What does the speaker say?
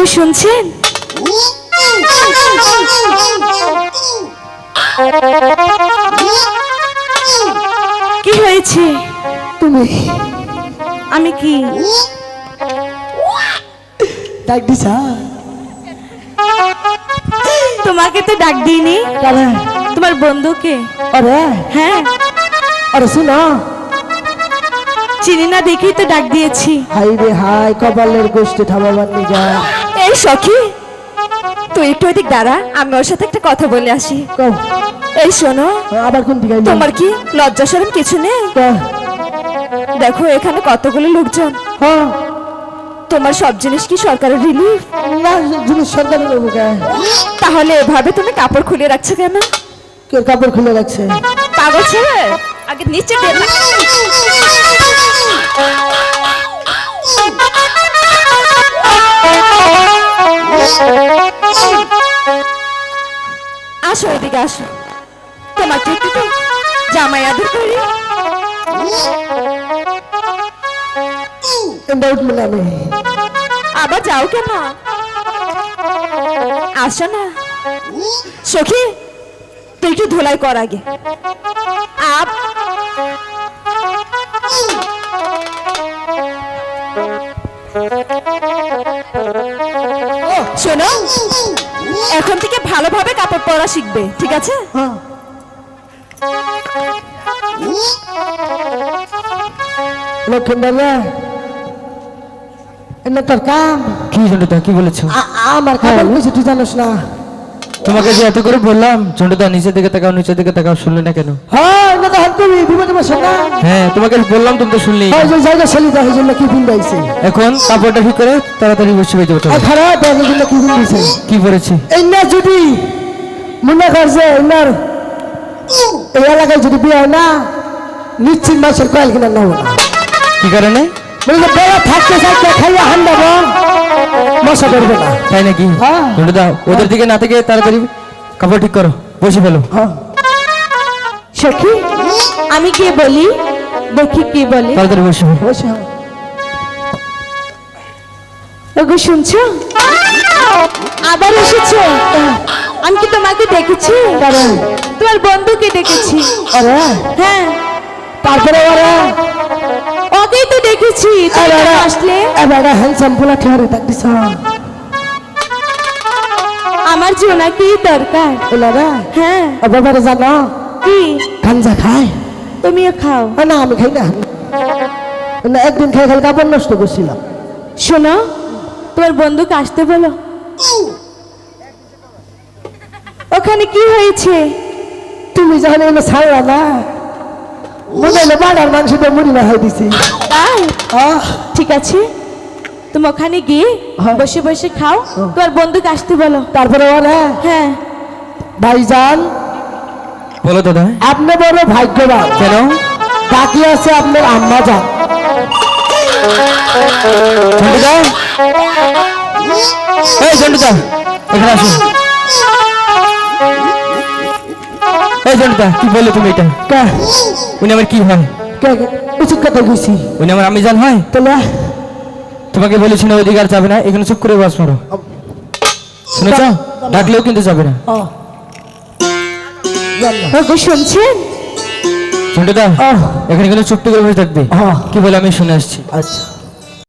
ওগো শুনছেন? কি হয়েছে? তুমি আমি কি ডাক দিছা? তোমাকে তো ডাক দিইনি, কারে? তোমার বন্ধুকে। আরে হ্যাঁ, আরে শুনো, চিনি না দেখেই তো ডাক দিয়েছি। হাই রে হাই, কপালের গোষ্ঠী থামাবার নিগা। এই সখী, তুই একটু ওদিক দাঁড়া, আমি ওর সাথে একটা কথা বলে আসি। কও, এই শোনো, আবার কোন দিকে আইলি? তোমার কি লজ্জা শরম কিছু নেই? কও। দেখো এখানে কতগুলো লোকজন, হ্যাঁ, তোমার সব জিনিস কি সরকারের রিলিফ? না জিনিস সরকারি লোক তাহলে এভাবে তুমি কাপড় খুলে রাখছো কেন? কে কাপড় খুলে রাখছে? পাগল ছেলে, আগে নিচে দে। আসো এদিকে আসো, তোমাকে একটু তো জামাই আদর করি। উঠবে না আমি। আবার যাও কেন? আসো না সখী, তুই একটু ধুলাই কর আগে। আপ শোনো, এখন থেকে ভালোভাবে কাপড় পরা শিখবে, ঠিক আছে? হ্যাঁ, লক্ষ্মীন্দর এনে তোর কাম। কি জন্ডুদা, কি বলেছো? আমার কাপড় বুঝে তুই জানোস না? তোমাকে যে এত করে বললাম জন্ডুদা নিচের দিকে তাকাও, নিচের দিকে তাকাও, শুনলে না কেন? হ্যাঁ, না তো হাত করি বিপদে বসে না। হ্যাঁ তোমাকে বললাম, তুমি তো শুনলেই না। ওই যে জায়গা ছেলে দেয় জন্য কি পিন্দাইছে? এখন কাপড়টা ঠিক করে তাড়াতাড়ি বসে বেজে ওঠো। খারাপ দেয় জন্য কি পিন্দাইছে? কি পরেছি? এই না যদি মনে করছে এনার এই এলাকায় যদি বিয়ে হয় না, নিশ্চিত মাসের কয়েল কিনা নেব না। কি কারণে? বলছে বেড়া থাকতে থাকতে খাইয়া হান্ডাবো, মশা ধরবে না। তাই নাকি? হ্যাঁ। জন্ডুদা ওদের দিকে না থেকে তাড়াতাড়ি কাপড় ঠিক করো, বসে ফেলো। হ্যাঁ, সখী, আমি কি বলি দেখি কি বলি। তাড়াতাড়ি বসে ফেলো। বসে হও। ওগো শুনছো? আবার এসেছো? আমি কি তোমাকে দেখেছি? তারে, তোমার বন্ধুকে দেখেছি। আরে হ্যাঁ, তারপরে ওরা ওকেই তো দেখেছি। তুমি কেন আসলে? এবার হ্যান্ডসাম পোলা ঠেয়ারে ডাক দিছ। আমার জোনাকি দরকার। ওলারা হ্যাঁ, ব্যাপারে জানো কি? গাঞ্জা খায়? তুমিও খাও? না আমি খাই না। না, একদিন খেয়ে খেলে কাপড় নষ্ট করছিলাম। শোনো, তোমার বন্ধুকে আসতে বলো। ওখানে কি হয়েছে? তুমি যখন এনে ছাড়লা না, মনে হলো বাড়ার মাংসটা মুড়ি না হয়ে দিছি। তাই ঠিক আছে, তুমি ওখানে গিয়ে হ্যাঁ। বসে বসে খাও, তোমার বন্ধুকে আসতে বলো। তারপরে ওরা হ্যাঁ, ভাইজান বলো দাদা। আপনি বড় ভাগ্যবান, কেন? বাকি আছে আপনার আম্মা যান। জন্ডুদা, এই জন্ডুদা এখানে আসো। এই জন্ডুদা, কি বললে তুমি এটা? কে উনি আমার কি হয়? কে উচিত কথা কইছি? উনি আমার আমি জান হয়? তাহলে তোমাকে বলেছি না অধিকার যাবে না, এখানে চুপ করে বাস মারো। শুনেছ? ডাকলেও কিন্তু যাবে না। ওগো শুনছেন? জন্ডুদা এখানে কিন্তু চুপটি করে বসে থাকবে। কি বলে আমি শুনে আসছি। আচ্ছা